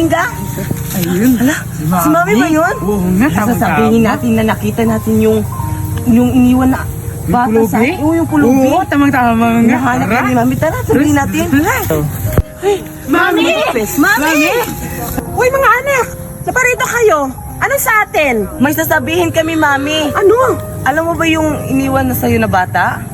Inga? Ayun. Hala, si Mami ba yun? Oo nga, Sasabihin natin na nakita natin yung iniwan na bata sa akin. Oo, yung pulubi. Oo, tamang-tama nga. Nahanap ka ni Mami. Tara, sabihin natin. Mami! Mami! Uy, mga anak! Naparito kayo. Ano sa atin? May sasabihin kami, Mami. Ano? Alam mo ba yung iniwan na sa'yo na bata?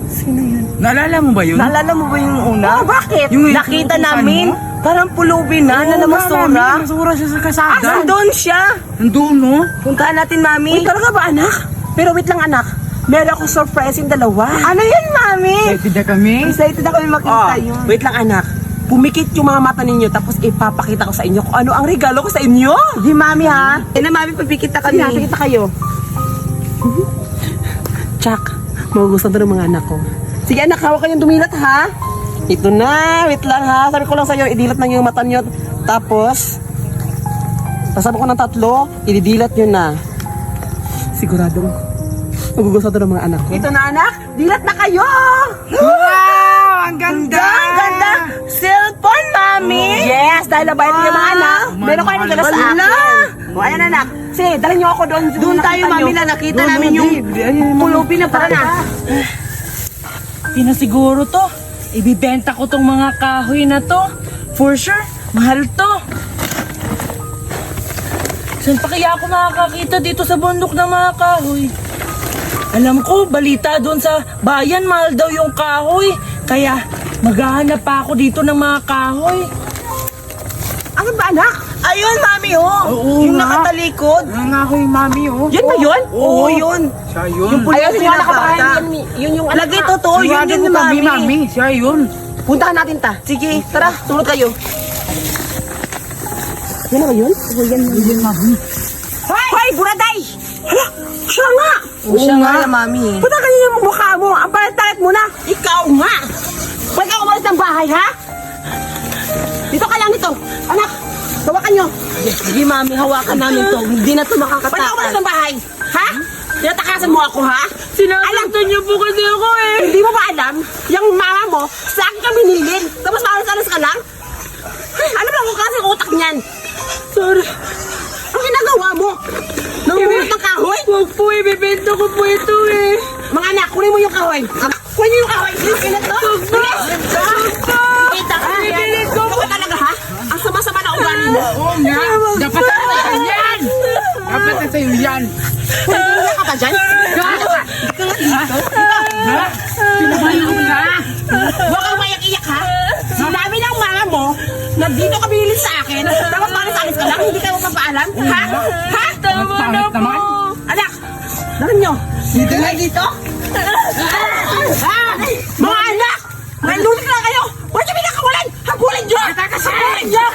Sino yun? Naalala mo ba yun? Naalala mo ba yung una? Oh, bakit? Yung Nakita inutusan namin. mo? Parang pulubi na namasura. Namasura siya sa kasada. Nandun siya. Nandun, no? Puntahan natin, Mami. Uy, talaga ba, anak? Pero wait lang, anak. Meron akong surprise yung dalawa. Ano yan, Mami? Excited na kami. Excited na kami makita yun. Wait lang, anak. Pumikit yung mga mata ninyo tapos ipapakita ko sa inyo kung ano ang regalo ko sa inyo. Di, Mami, ha? Eh na, Mami, pagpikita Sige, kami. nakikita kayo. Chuck, magugustuhan to ng mga anak ko. Sige, anak, hawak kayong dumilat, ha? Ito na, wait lang, ha? Sabi ko lang sa'yo, idilat lang yung mata nyo. Tapos, sasabi ko ng 3, ididilat nyo na. Siguradong magugustuhan to ng mga anak ko. Ito na, anak, dilat na kayo! Wow! Ang ganda! Ang ganda! Cellphone, Mami! Yes, dahil nabayad niyo mga anak, meron kayo nagdala sa akin. Wala. O, ayan anak. Sige, dala niyo ako doon. Doon tayo, Mami, na nakita namin yung pulubi na para na. Pinasiguro to. Ibibenta ko tong mga kahoy na to. For sure, mahal to. Saan pa kaya ako makakakita dito sa bundok ng mga kahoy? Alam ko, balita doon sa bayan, mahal daw yung kahoy. Kaya, maghahanap pa ako dito ng mga kahoy. Ano ba anak? Ayun, Mami, oh. Oo Yung nga. nakatalikod. Ang ako yung mami, oh. Yun ba yun? Oo, yun. Siya yun. Yung pulubi Ayaw, na sinwala ka ba bata. yun yung anak Lagi ka. totoo, yun Sigurado yun, ko kami, Mami. mami. Siya yun. Puntahan natin ta. Sige, tara, tulad kayo. Yan na ba yun? Oo, yan. Yun, mami. Hoy, buraday! Hala, siya nga! Oo siya nga, Mami. Punta kayo yung mukha mo. Ang palit-palit mo na. Ikaw nga! Pwede ka umalis ng bahay, ha? Dito ka lang nito. Anak, hawakan nyo. Sige, Mami, hawakan namin to. Hindi na to Pwede ka umalis makakatakas. ng bahay. Ha? Tinatakasan mo ako, ha? Sinasaktan niyo po kasi ako eh. Hindi mo ba alam? Yung mama mo, sa akin ka binilin. Tapos maalas-alas ka lang? Ay, ano ba kung kasi utak niyan? Sorry. Ang ginagawa mo? Nangungulit ng kahoy? Huwag po, ibibenta ko po ito eh. Mga anak, kunin mo yung kahoy. Kunin mo yung kahoy. Ilan to? Bilis! Kita ka na yan. Bibilis ko Ano ka talaga, ha? Ang sama-sama na ugali mo. Oo nga. Dapat na sa'yo yan. Dapat na sa'yo yan. Hindi ka pa dyan? Dito ka. Dito ka dito. Ha? Pinabayan mo na. Huwag kang mayak-iyak, ha? Sinabi ng mama mo na dito ka binilin sa akin. Tapos maalis-alis ka lang. Hindi ka mo papaalam. Ha? Ha? Tama na po. Naman. Anak, dalan nyo. Dito na dito? Mga anak! Nanlulit lang kayo! Huwag niyo pinakawalan! Habulin niyo! Habulin niyo!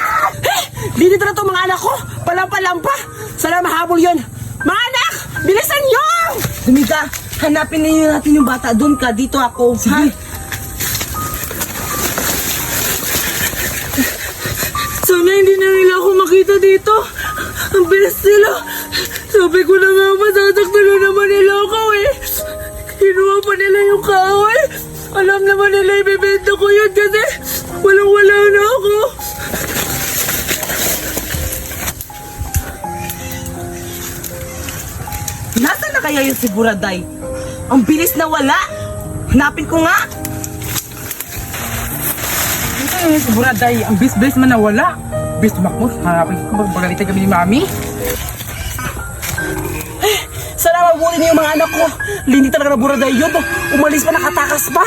Dito na to mga anak ko! Palampa-lampa! Sana mahabol yun! Mga anak! Bilisan niyo! Dumika, hanapin ninyo natin yung bata. Doon ka, dito ako. Sige. Sana hindi na nila ako makita dito. Ang bilis nila. Sabi ko na nga, masasaktan na naman nila ako eh. Kinuha pa nila yung kahoy. Alam naman nila ibibenta ko yun kasi walang-wala na ako. Nasaan na kaya yung si Buraday? Ang bilis na wala. Hanapin ko nga. Ito yung sigurad ay ang bis-bis man nawala. Bis tumakbo. Hanapin ko. Pagalitan kami ni mami. Sana mabulin niyo yung mga anak ko! Lindi talaga na buraday yun! Umalis pa, nakatakas pa!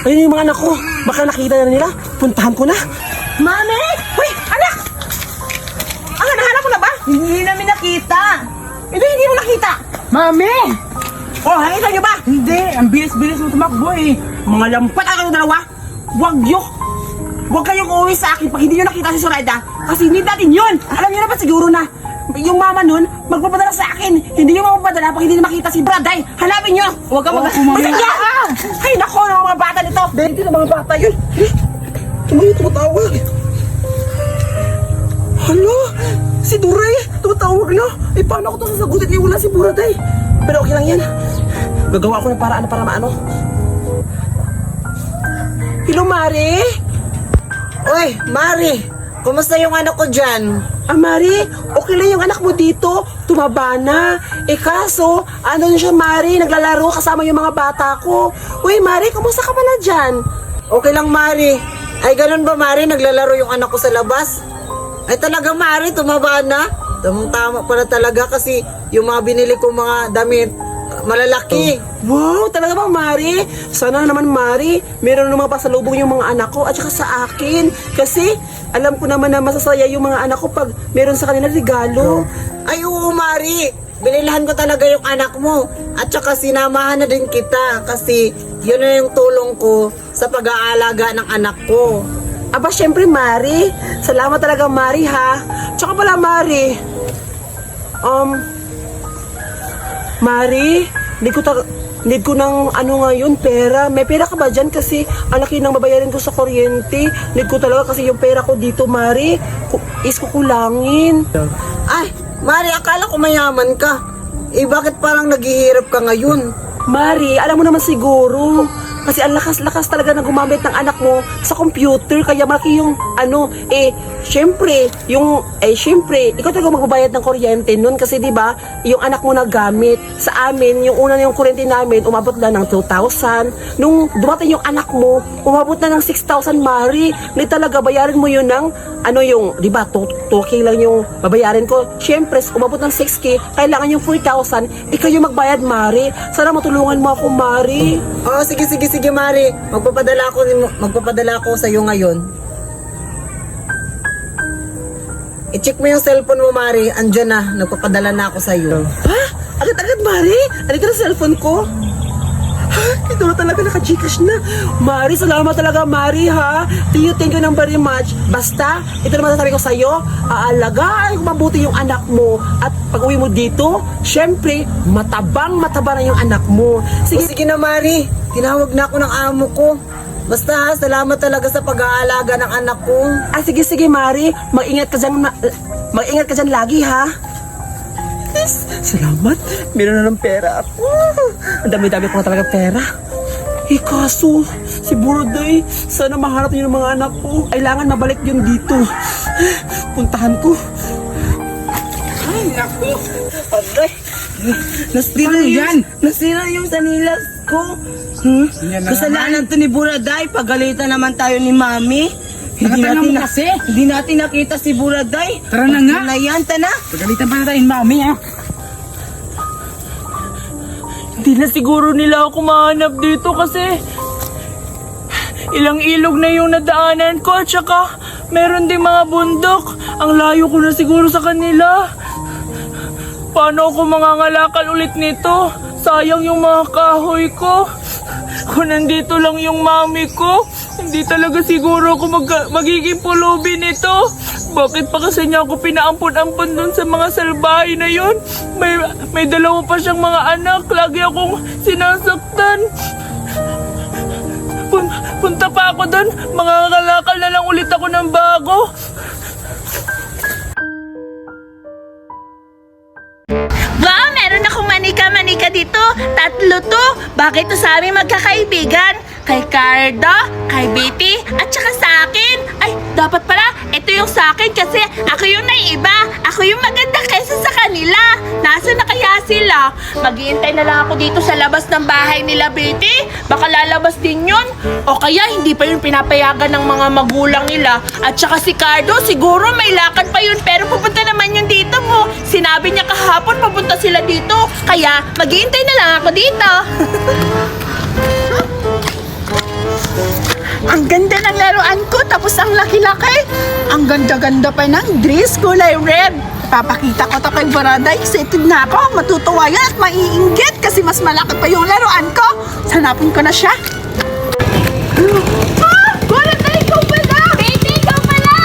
Ayun yung mga anak ko! Baka nakita na nila! Puntahan ko na! Mami! Hoy! Anak! Ang nahanap mo na ba? Hindi namin nakita. Hindi mo nakita! Mami! Oh, nakita niyo ba? Hindi. Ang bilis-bilis mo tumakbo eh. Mga lampat ang kayong dalawa! Huwag kayong uuwi sa akin pag hindi nyo nakita si Zoraida kasi hindi natin yun! Alam niyo na ba siguro na yung mama nun magpapadala sa akin. Hindi nyo mapapadala pag hindi na makita si Braday. Hanapin nyo! Huwag ka Masaya! Ay nako, mga bata nito! Dito na mga bata yun! Ano yung tumatawag? Hala! Si Duray! Tumatawag na! Eh paano ko ito sasagutin? Wala si Braday! Pero okay lang yan. Gagawa ko ng paraan para maano. Hello, Mare? Oy, Mari, kumusta yung anak ko dyan? Mari, okay lang yung anak mo dito. Tumaba na. Kaso, ano na siya, Mari? Naglalaro kasama yung mga bata ko. Uy, Mari, kumusta ka pala dyan? Okay lang, Mari. Ay, ganun ba, Mari? Naglalaro yung anak ko sa labas? Ay, talaga, Mari, tumaba na. Tamang-tama pala talaga kasi yung mga binili kong mga damit, malalaki. Wow, talaga bang, Mari? Sana naman, Mari, meron naman pasalubong yung mga anak ko at saka sa akin. Kasi, alam ko naman na masasaya yung mga anak ko pag meron sa kanila regalo. Ay, oo, Mari. Binilahan ko talaga yung anak mo. At saka sinamahan na din kita kasi yun na yung tulong ko sa pag-aalaga ng anak ko. Aba, syempre, Mari. Salamat talaga, Mari, ha? Tsaka pala, Mari. Mari, need ko ng ano ngayon, pera. May pera ka ba dyan? Kasi ang laki ng babayarin ko sa kuryente. Need ko talaga kasi yung pera ko dito, Mari, is kukulangin. Ay, Mari, akala ko mayaman ka. Eh, bakit parang naghihirap ka ngayon? Mari, alam mo naman siguro. Kasi ang lakas-lakas talaga na gumamit ng anak mo sa computer. Kaya malaki yung syempre, ikaw talaga magbabayad ng kuryente nun. Kasi diba, yung anak mo nagamit. Sa amin, yung una yung kuryente namin, umabot na ng 2,000. Nung dumating yung anak mo, umabot na ng 6,000, Mari. Hindi talaga, bayarin mo yun ng, diba, 2K lang yung babayarin ko. Syempre, umabot ng 6K, kailangan yung 4,000. Ikaw yung magbayad, Mari. Sana matulungan mo ako, Mari. Oh, sige, Mari. Magpapadala ako sa iyo ngayon. I-check mo yung cellphone mo, Mari. Andiyan na. Nagpapadala na ako sa iyo. Ha? Agad-agad, Mari? Andito na cellphone ko? Ha? Ito na talaga, naka-Gcash na. Mari, salamat talaga, Mari, ha? Thank you ng very much. Basta, ito naman sasabi ko sa'yo, aalagaan ko mabuti yung anak mo. At pag uwi mo dito, syempre, mataba na yung anak mo. Sige na, Mari. Tinawag na ako ng amo ko. Basta, salamat talaga sa pag-aalaga ng anak ko. Sige, Mari. Mag-ingat ka dyan lagi, ha? Yes, salamat. Meron na ng pera ako. Ang dami-dami ko na talaga pera. Kaso, si Buraday, sana mahanap niyo ng mga anak ko. Kailangan mabalik yun dito. Puntahan ko. Ay, naku. Aray, nasira yung sanilas ko. Yan na Kasalanan to ni Buraday. Pagalitan naman tayo ni Mami. Nakatanong mo kasi. Hindi natin nakita si Buraday. Tara na nga. Na yan, tana. Pagalitan pa na tayo, Mami, ha? Hindi na siguro nila ako mahanap dito kasi ilang ilog na yung nadaanan ko at saka meron ding mga bundok. Ang layo ko na siguro sa kanila. Paano ako mangangalakal ulit nito? Sayang yung mga kahoy ko. Kung nandito lang yung mami ko, hindi talaga siguro ako magiging pulubi nito. Bakit pa kasi niya ako pinaampun-ampun dun sa mga salbahe na yun? May dalawa pa siyang mga anak. Lagi akong sinasaktan. Punta pa ako dun. Mga kalakal na lang ulit ako ng bago. Wow, meron akong manika-manika dito. 3 to. Bakit to sa aming magkakaibigan? Kay Cardo, kay Betty, at saka sa akin. Ay, dapat pala, ito yung sa akin kasi ako yung naiiba. Ako yung maganda kaysa sa kanila. Nasaan na kaya sila? Maghihintay na lang ako dito sa labas ng bahay nila, Betty. Baka lalabas din yun. O kaya hindi pa yun pinapayagan ng mga magulang nila. At saka si Cardo, siguro may lakad pa yun. Pero pupunta naman yun dito mo. Sinabi niya kahapon papunta sila dito. Kaya maghihintay na lang ako dito. Ang ganda ng laruan ko, tapos ang laki-laki. Ang ganda-ganda pa ng dress, kulay red. Papakita ko to kay Buraday. Excited na ako. Matutuwa yan at maiinggit kasi mas malaki pa yung laruan ko. Hanapin ko na siya. Buraday, ikaw pala! Betty, ikaw pala!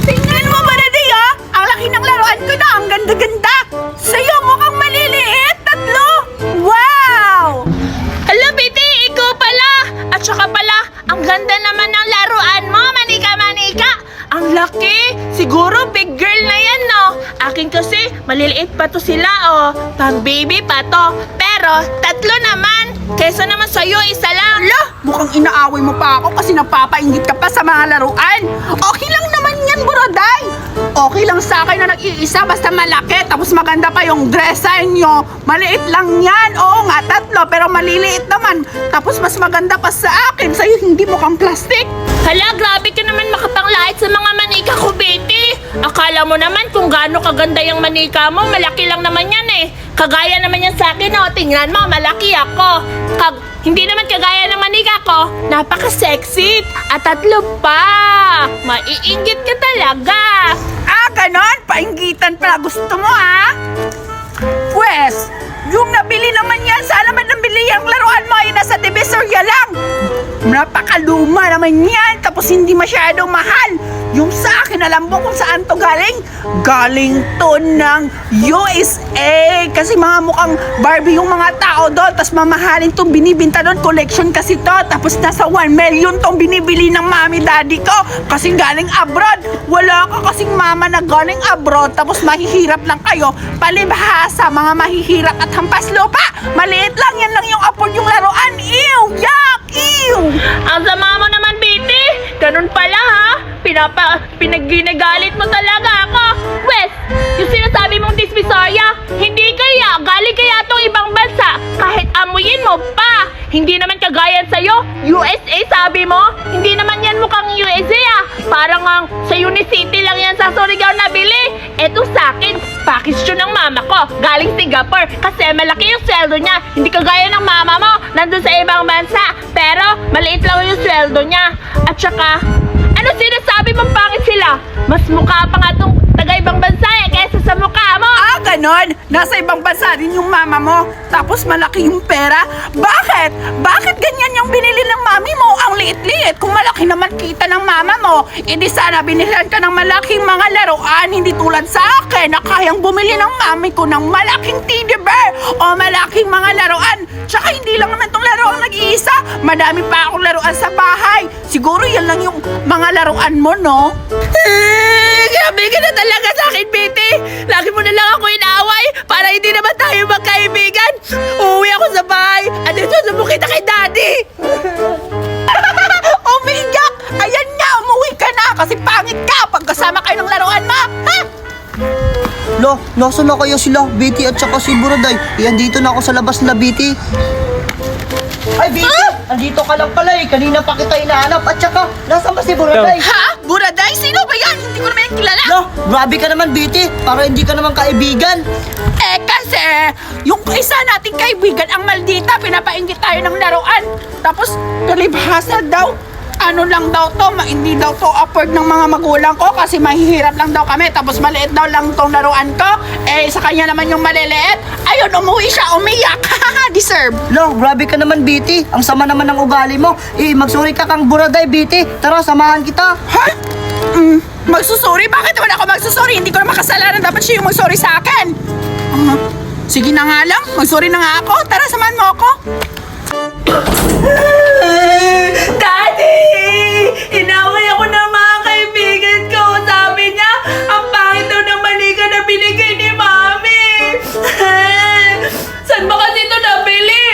Tingnan mo, Buraday, ah! Ang laki ng laruan ko na. Ang ganda-ganda. Sa'yo mukhang maliliit. 3. Wow! Hello, Betty! Ikaw pala! At saka pala, ang ganda naman ng laruan mo, manika-manika! Ang laki! Siguro big girl na yan, no? Akin kasi, maliliit pa to sila, oh. Pang baby pa to. Pero, 3 naman. Kesa naman sa'yo, 1 lang. Lo! Mukhang inaaway mo pa ako kasi napapainggit ka pa sa mga laruan. Okay lang naman yan, Buraday. Okay lang sa akin na nag-iisa basta malaki tapos maganda pa yung dressa nyo. Maliit lang yan. Oo nga, 3 pero maliliit naman. Tapos mas maganda pa sa akin. Sa'yo hindi mukhang plastic. Hala, grabe ka naman makapanglait sa mga manika ko, Betty. Akala mo naman kung gaano kaganda yung manika mo, malaki lang naman yan eh. Kagaya naman yan sa akin, oh. Tingnan mo, malaki ako. Hindi naman kagaya ng manika ko, napaka-sexy. At 3 pa. Maiinggit ka talaga. Ganon? Painggitan pala gusto mo, ha? Pwes, yung nabili naman yan, sana man nabili yung laruan mo ay nasa Divisoria lang. Napakaluma naman yan, tapos hindi masyadong mahal. Yung sa akin, alam mo kung saan to galing? Galing to ng USA. Kasi mga mukhang Barbie yung mga tao doon, tapos mamahalin tong binibinta doon. Collection kasi to, tapos nasa 1 million tong binibili ng mami daddy ko. Kasi galing abroad. Wala ka kasing mama na galing abroad, tapos mahihirap lang kayo. Palibhasa, mga mahihirap at hampas lupa. Maliit lang, yan lang yung afford yung laruan. Ew! Yuck! Ew! Ang sama mo naman, Betty. Ganun pala, ha? Pinagginigalit mo talaga ako. Wes, yung sinasabi mong Divisoria, hindi kaya, galing kaya tong ibang bansa. Kahit amuyin mo pa. Hindi naman kagaya sa'yo. USA sabi mo? Hindi naman yan mukhang USA, ah. Parang sa Unicity lang yan sa Surigao nabili. Eto sa akin, package yun ng mama ko. Galing Singapore. Kasi malaki yung sweldo niya. Hindi kagaya ng mama mo, nandun sa ibang bansa. Pero, maliit lang yung sweldo niya. At saka, ano sinasabi mong pangit sila? Mas mukha pa nga itong taga-ibang bansa kaysa sa mukha mo. Ganon? Nasa ibang bansa din yung mama mo, tapos malaki yung pera? Bakit? Bakit ganyan yung binili ng mami mo? Ang liit-liit. Kung malaki naman kita ng mama mo, edi sana binilihan ka ng malaking mga laruan, hindi tulad sa akin na kayang bumili ng mami ko ng malaking teddy bear o malaking mga laruan. Tsaka hindi lang naman tong laruan nag-iisa. Madami pa akong laruan sa bahay. Siguro yan lang yung mga laruan mo, no? Grabe ka na talaga sa akin, Betty. Lagi mo na lang ako inaaway para hindi naman tayo magkaibigan. Uuwi ako sa bahay at ito sumbong kita kay Daddy. Umiyak! Ayan nga, umuwi ka na kasi pangit ka pagkasama kayo ng laruan mo. Ha? Lo, nasa na kaya sila, Betty at saka si Buraday? Iyan dito na ako sa labas nila, Betty. Ay, Betty! Andito ka lang pala eh. Kanina pa kita inaanap. At saka, nasa ba si Buraday? Ha? Buraday? Sino ba yan? Hindi ko naman yan kilala. Lo, grabe ka naman, Betty. Para hindi ka naman kaibigan. Kasi yung isa nating kaibigan ang maldita, pinapainggit tayo ng laruan. Tapos, kalibhasa daw. Ano lang daw to, hindi daw to afford ng mga magulang ko kasi mahihirap lang daw kami. Tapos maliit daw lang tong laruan ko. Sa kanya naman yung maliliit. Ayun, umuwi siya, umiyak. Deserve. Lo, grabe ka naman, Betty. Ang sama naman ng ugali mo. Magsuri ka kang Buraday, Betty. Tara, samahan kita. Ha? Magsusuri? Bakit naman ako magsusuri? Hindi ko naman kasalanan. Dapat siya yung magsorry sa akin. Sige na nga lang. Magsorry na nga ako. Tara, samahan mo ako. Daddy! Inaway ako ng mga kaibigan ko. Sabi niya, ang pangit daw ng manika na binigay ni Mami. Saan ba kasi ito nabili?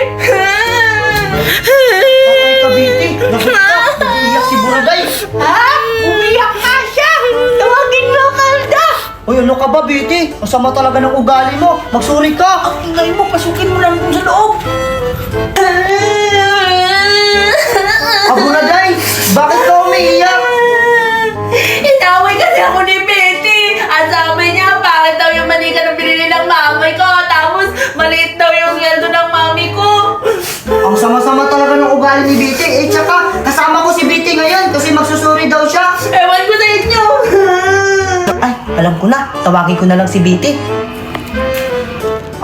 Okay ka, Betty. Nakita, umiyak si Buraday. Ha? Umiyak nga siya. Tawagin mo, Kalda. Uy, ano ka ba, Betty? Ang sama talaga ng ugali mo. Magsuri ka. Ang ingay mo, pasukin mo lang kung sa loob. Buraday, bakit ka umiiyak? Inaway kasi ako ni Betty. At sabi niya, pangit daw yung manika na binili ng mami ko. Tapos, maliit daw yung sweldo ng mami ko. Ang sama-sama talaga ng ugali ni Betty. Tsaka, kasama ko si Betty ngayon kasi magsusuri daw siya. Ewan ko sa inyo. Ay, alam ko na. Tawagin ko na lang si Betty.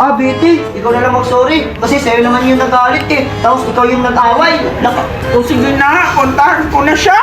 Betty, ikaw na lang mag-sorry. Kasi sa'yo naman yung nagalit eh. Tapos ikaw yung nag-away. O sige na, kontahan ko na siya.